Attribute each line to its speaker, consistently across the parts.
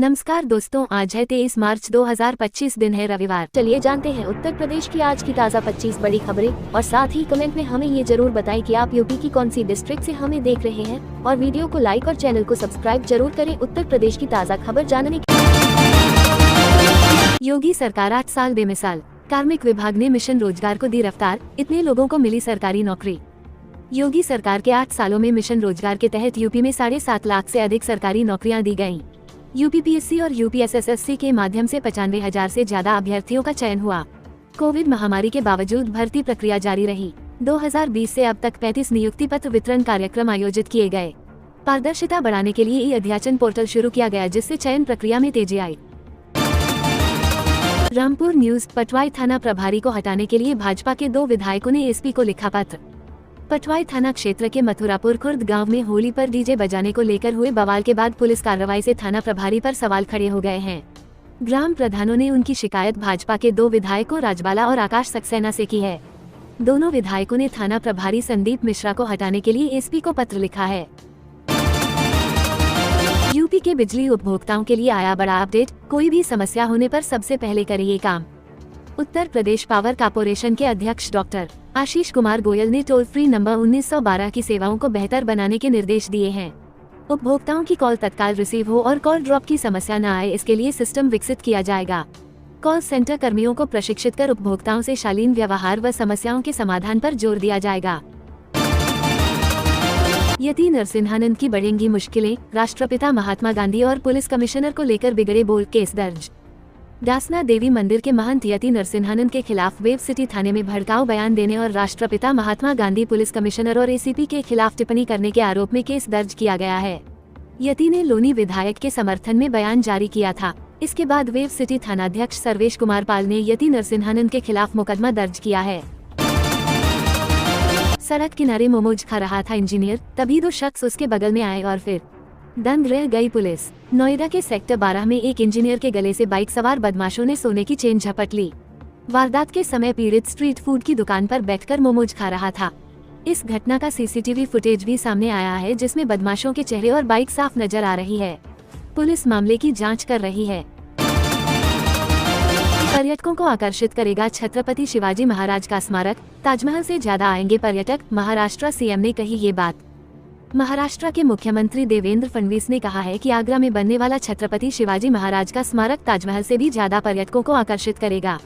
Speaker 1: नमस्कार दोस्तों, आज है 23 मार्च 2025, दिन है रविवार।
Speaker 2: चलिए जानते हैं उत्तर प्रदेश की आज की ताज़ा 25 बड़ी खबरें और साथ ही कमेंट में हमें ये जरूर बताएं कि आप यूपी की कौन सी डिस्ट्रिक्ट से हमें देख रहे हैं और वीडियो को लाइक और चैनल को सब्सक्राइब जरूर करें उत्तर प्रदेश की ताज़ा खबर जानने के।
Speaker 1: योगी सरकार 8 साल बेमिसाल, कार्मिक विभाग ने मिशन रोजगार को दी रफ्तार, इतने लोगों को मिली सरकारी नौकरी। योगी सरकार के 8 सालों में मिशन रोजगार के तहत यूपी में 7.5 लाख से अधिक सरकारी नौकरियां दी गयी। यूपीपीएससी और यूपीएसएससी के माध्यम से 95,000 से ज्यादा अभ्यर्थियों का चयन हुआ। कोविड महामारी के बावजूद भर्ती प्रक्रिया जारी रही। 2020 से अब तक 35 नियुक्ति पत्र वितरण कार्यक्रम आयोजित किए गए। पारदर्शिता बढ़ाने के लिए ई-अध्याचन पोर्टल शुरू किया गया, जिससे चयन प्रक्रिया में तेजी आई। रामपुर न्यूज, पटवाई थाना प्रभारी को हटाने के लिए भाजपा के 2 विधायकों ने एसपी को लिखा पत्र। पटवाई थाना क्षेत्र के मथुरापुर खुर्द गांव में होली पर डीजे बजाने को लेकर हुए बवाल के बाद पुलिस कार्रवाई से थाना प्रभारी पर सवाल खड़े हो गए हैं। ग्राम प्रधानों ने उनकी शिकायत भाजपा के 2 विधायकों राजबाला और आकाश सक्सेना से की है। दोनों विधायकों ने थाना प्रभारी संदीप मिश्रा को हटाने के लिए एसपी को पत्र लिखा है। यूपी के बिजली उपभोक्ताओं के लिए आया बड़ा अपडेट, कोई भी समस्या होने पर सबसे पहले करे ये काम। उत्तर प्रदेश पावर कॉर्पोरेशन के अध्यक्ष डॉक्टर आशीष कुमार गोयल ने टोल फ्री नंबर 1912 की सेवाओं को बेहतर बनाने के निर्देश दिए हैं। उपभोक्ताओं की कॉल तत्काल रिसीव हो और कॉल ड्रॉप की समस्या न आए, इसके लिए सिस्टम विकसित किया जाएगा। कॉल सेंटर कर्मियों को प्रशिक्षित कर उपभोक्ताओं से शालीन व्यवहार व समस्याओं के समाधान पर जोर दिया जाएगा। यति नरसिंहानंद की बढ़ेंगी मुश्किलें, राष्ट्रपिता महात्मा गांधी और पुलिस कमिश्नर को लेकर बिगड़े बोल, केस दर्ज। दासना देवी मंदिर के महंत यति नरसिंहानंद के खिलाफ वेब सिटी थाने में भड़काऊ बयान देने और राष्ट्रपिता महात्मा गांधी, पुलिस कमिश्नर और एसीपी के खिलाफ टिप्पणी करने के आरोप में केस दर्ज किया गया है। यति ने लोनी विधायक के समर्थन में बयान जारी किया था। इसके बाद वेब सिटी थानाध्यक्ष सर्वेश कुमार पाल ने यति नरसिंहानंद के खिलाफ मुकदमा दर्ज किया है। सड़क किनारे मोमोज खा रहा था इंजीनियर, तभी 2 शख्स उसके बगल में आए और फिर दंग रह गई पुलिस। नोएडा के सेक्टर 12 में एक इंजीनियर के गले से बाइक सवार बदमाशों ने सोने की चेन झपट ली। वारदात के समय पीड़ित स्ट्रीट फूड की दुकान पर बैठकर मोमोज खा रहा था। इस घटना का सीसीटीवी फुटेज भी सामने आया है, जिसमें बदमाशों के चेहरे और बाइक साफ नजर आ रही है। पुलिस मामले की जांच कर रही है। पर्यटकों को आकर्षित करेगा छत्रपति शिवाजी महाराज का स्मारक, ताजमहल से ज्यादा आएंगे पर्यटक, महाराष्ट्र सीएम ने कही ये बात। महाराष्ट्र के मुख्यमंत्री देवेंद्र फडणवीस ने कहा है कि आगरा में बनने वाला छत्रपति शिवाजी महाराज का स्मारक ताजमहल से भी ज्यादा पर्यटकों को आकर्षित करेगा।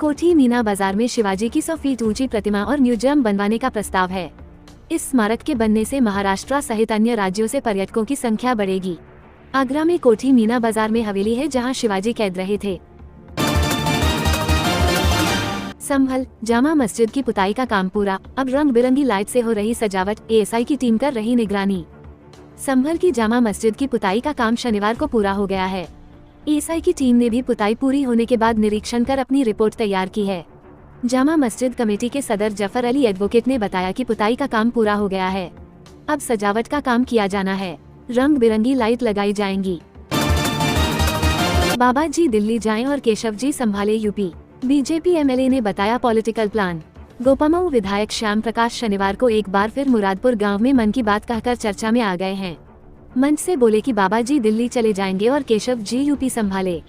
Speaker 1: कोठी मीना बाजार में शिवाजी की 100 फीट ऊंची प्रतिमा और म्यूजियम बनवाने का प्रस्ताव है। इस स्मारक के बनने से महाराष्ट्र सहित अन्य राज्यों से पर्यटकों की संख्या बढ़ेगी। आगरा में कोठी मीना बाजार में हवेली है, जहाँ शिवाजी कैद रहे थे। संभल, जामा मस्जिद की पुताई का काम पूरा, अब रंग बिरंगी लाइट से हो रही सजावट, एएसआई की टीम कर रही निगरानी। संभल की जामा मस्जिद की पुताई का काम शनिवार को पूरा हो गया है। एएसआई की टीम ने भी पुताई पूरी होने के बाद निरीक्षण कर अपनी रिपोर्ट तैयार की है। जामा मस्जिद कमेटी के सदर जफर अली एडवोकेट ने बताया कि पुताई का काम पूरा हो गया है, अब सजावट का काम किया जाना है, रंग बिरंगी लाइट लगाई जाएंगी। बाबा जी दिल्ली जाएं और केशव जी संभाले यूपी, बीजेपी एमएलए ने बताया पॉलिटिकल प्लान। गोपामऊ विधायक श्याम प्रकाश शनिवार को एक बार फिर मुरादपुर गांव में मन की बात कहकर चर्चा में आ गए हैं। मंच से बोले कि बाबा जी दिल्ली चले जाएंगे और केशव जी यूपी संभाले।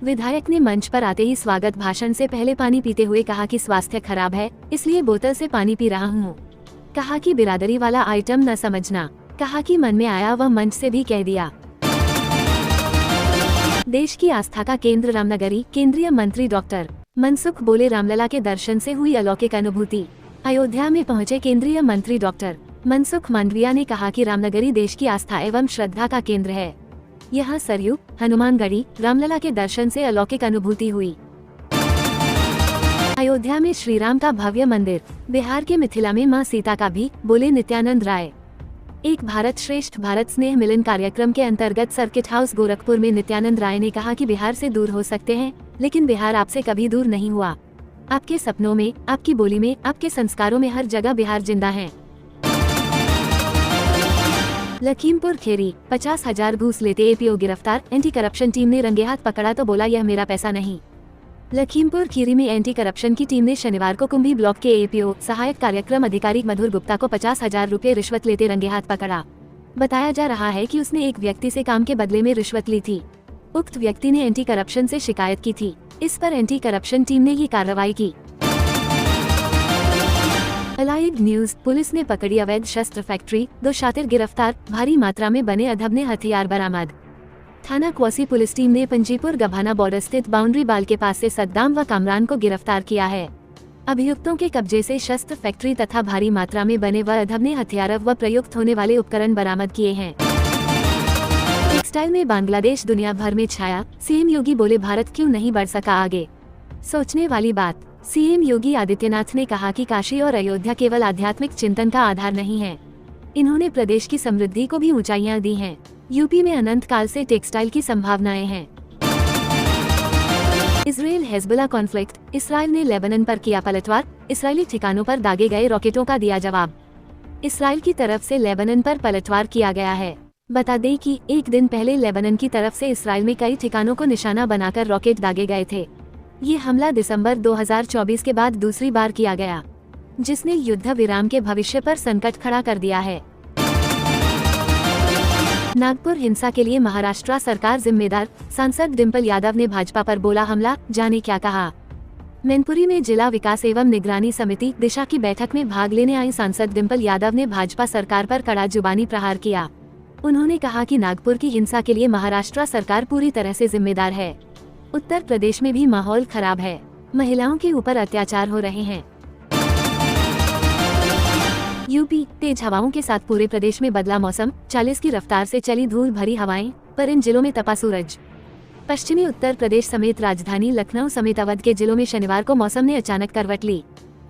Speaker 1: विधायक ने मंच पर आते ही स्वागत भाषण से पहले पानी पीते हुए कहा कि स्वास्थ्य खराब है, इसलिए बोतल से पानी पी रहा हूँ। कहा कि बिरादरी वाला आइटम न समझना, कहा कि मन में आया वह मंच से भी कह दिया। देश की आस्था का केंद्र रामनगरी, केंद्रीय मंत्री डॉक्टर मनसुख बोले रामलला के दर्शन से हुई अलौकिक अनुभूति। अयोध्या में पहुंचे केंद्रीय मंत्री डॉक्टर मनसुख मांडविया ने कहा कि रामनगरी देश की आस्था एवं श्रद्धा का केंद्र है। यहाँ सरयू, हनुमानगढ़ी, रामलला के दर्शन से अलौकिक अनुभूति हुई। अयोध्या में श्री राम का भव्य मंदिर, बिहार के मिथिला में मां सीता का भी, बोले नित्यानंद राय। एक भारत श्रेष्ठ भारत स्नेह मिलन कार्यक्रम के अंतर्गत सर्किट हाउस गोरखपुर में नित्यानंद राय ने कहा कि बिहार से दूर हो सकते हैं, लेकिन बिहार आपसे कभी दूर नहीं हुआ। आपके सपनों में, आपकी बोली में, आपके संस्कारों में हर जगह बिहार जिंदा है। लखीमपुर खेरी, 50,000 घूस लेते एपीओ गिरफ्तार, एंटी करप्शन टीम ने रंगे हाथ पकड़ा तो बोला यह मेरा पैसा नहीं। लखीमपुर खीरी में एंटी करप्शन की टीम ने शनिवार को कुंभी ब्लॉक के एपीओ सहायक कार्यक्रम अधिकारी मधुर गुप्ता को 50,000 रुपए रिश्वत लेते रंगे हाथ पकड़ा। बताया जा रहा है कि उसने एक व्यक्ति से काम के बदले में रिश्वत ली थी। उक्त व्यक्ति ने एंटी करप्शन से शिकायत की थी। इस पर एंटी करप्शन टीम ने ये कार्रवाई की। अलाइड न्यूज, पुलिस ने पकड़ी अवैध शस्त्र फैक्ट्री, 2 शातिर गिरफ्तार, भारी मात्रा में बने अधबने हथियार बरामद। थाना क्वासी पुलिस टीम ने पंजीपुर गभाना बॉर्डर स्थित बाउंड्री बाल के पास से सद्दाम व कामरान को गिरफ्तार किया है। अभियुक्तों के कब्जे से शस्त्र फैक्ट्री तथा भारी मात्रा में बने व अधबने हथियार व प्रयुक्त होने वाले उपकरण बरामद किए हैं। टेक्सटाइल में बांग्लादेश दुनिया भर में छाया, सीएम योगी बोले भारत क्यों नहीं बढ़ सका आगे। सोचने वाली बात। सीएम योगी आदित्यनाथ ने कहा कि काशी और अयोध्या केवल आध्यात्मिक चिंतन का आधार नहीं है, इन्होंने प्रदेश की समृद्धि को भी ऊंचाइयां दी हैं। यूपी में अनंत काल से टेक्सटाइल की संभावनाएं हैं। इजराइल हेजबुल्लाह कॉन्फ्लिक्ट, इसराइल ने लेबनान पर किया पलटवार, इजरायली ठिकानों पर दागे गए रॉकेटों का दिया जवाब। इसराइल की तरफ से लेबनान पर पलटवार किया गया है। बता दें कि एक दिन पहले लेबनान की तरफ से इसराइल में कई ठिकानों को निशाना बनाकर रॉकेट दागे गए थे। ये हमला दिसंबर 2024 के बाद दूसरी बार किया गया, जिसने युद्ध विराम के भविष्य पर संकट खड़ा कर दिया है। नागपुर हिंसा के लिए महाराष्ट्र सरकार जिम्मेदार, सांसद डिंपल यादव ने भाजपा पर बोला हमला, जाने क्या कहा। मैनपुरी में जिला विकास एवं निगरानी समिति दिशा की बैठक में भाग लेने आई सांसद डिंपल यादव ने भाजपा सरकार पर कड़ा जुबानी प्रहार किया। उन्होंने कहा कि नागपुर की हिंसा के लिए महाराष्ट्र सरकार पूरी तरह से जिम्मेदार है। उत्तर प्रदेश में भी माहौल खराब है, महिलाओं के ऊपर अत्याचार हो रहे हैं। यूपी, तेज हवाओं के साथ पूरे प्रदेश में बदला मौसम, 40 की रफ्तार से चली धूल भरी हवाएं, पर इन जिलों में तपा सूरज। पश्चिमी उत्तर प्रदेश समेत राजधानी लखनऊ समेत अवध के जिलों में शनिवार को मौसम ने अचानक करवट ली।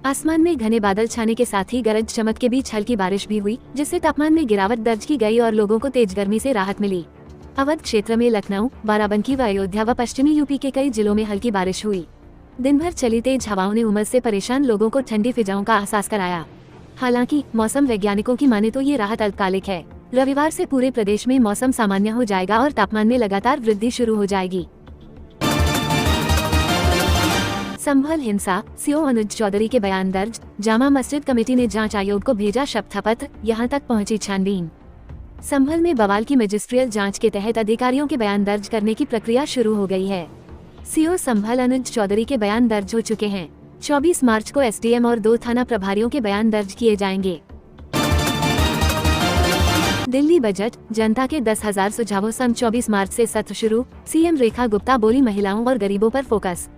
Speaker 1: आसमान में घने बादल छाने के साथ ही गरज चमक के बीच हल्की बारिश भी हुई, जिससे तापमान में गिरावट दर्ज की गई और लोगों को तेज गर्मी से राहत मिली। अवध क्षेत्र में लखनऊ, बाराबंकी व अयोध्या व पश्चिमी यूपी के कई जिलों में हल्की बारिश हुई। दिन भर चली तेज हवाओं ने उमस से परेशान लोगों को ठंडी फिजाओं का एहसास कराया। हालांकि मौसम वैज्ञानिकों की माने तो ये राहत अल्पकालिक है। रविवार से पूरे प्रदेश में मौसम सामान्य हो जाएगा और तापमान में लगातार वृद्धि शुरू हो जाएगी। संभल हिंसा, सीओ अनुज चौधरी के बयान दर्ज, जामा मस्जिद कमेटी ने जांच आयोग को भेजा शपथ पत्र, यहां तक पहुंची छानबीन। संभल में बवाल की मजिस्ट्रियल जांच के तहत अधिकारियों के बयान दर्ज करने की प्रक्रिया शुरू हो गई है। सीओ संभल अनुज चौधरी के बयान दर्ज हो चुके हैं। 24 मार्च को एसडीएम और 2 थाना प्रभारियों के बयान दर्ज किए जाएंगे। दिल्ली बजट, जनता के 10,000 सुझावों संग 24 मार्च से सत्र शुरू, सीएम रेखा गुप्ता बोली महिलाओं और गरीबों पर फोकस।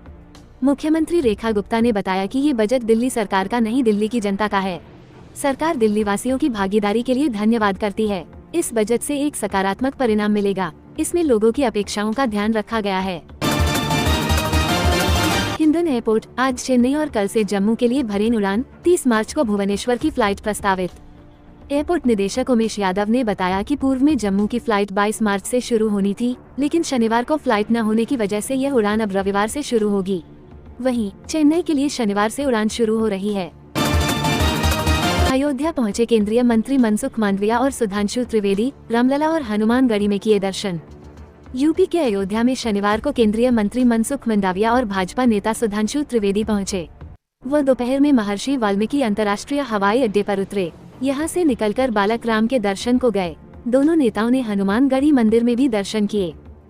Speaker 1: मुख्यमंत्री रेखा गुप्ता ने बताया कि ये बजट दिल्ली सरकार का नहीं, दिल्ली की जनता का है। सरकार दिल्ली वासियों की भागीदारी के लिए धन्यवाद करती है। इस बजट से एक सकारात्मक परिणाम मिलेगा, इसमें लोगों की अपेक्षाओं का ध्यान रखा गया है। हिंडन एयरपोर्ट, आज चेन्नई और कल से जम्मू के लिए भरें उड़ान, 30 मार्च को भुवनेश्वर की फ्लाइट प्रस्तावित। एयरपोर्ट निदेशक उमेश यादव ने बताया कि पूर्व में जम्मू की फ्लाइट 22 मार्च से शुरू होनी थी, लेकिन शनिवार को फ्लाइट न होने की वजह से यह उड़ान अब रविवार से शुरू होगी। वहीं चेन्नई के लिए शनिवार से उड़ान शुरू हो रही है। अयोध्या पहुंचे केंद्रीय मंत्री मनसुख मांडविया और सुधांशु त्रिवेदी, रामलला और हनुमानगढ़ी में किए दर्शन। यूपी के अयोध्या में शनिवार को केंद्रीय मंत्री मनसुख मांडविया और भाजपा नेता सुधांशु त्रिवेदी पहुंचे। वो दोपहर में महर्षि वाल्मीकि अंतर्राष्ट्रीय हवाई अड्डे पर उतरे। यहां से निकलकर बालक राम के दर्शन को गए। दोनों नेताओं ने हनुमानगढ़ी मंदिर में भी दर्शन किए।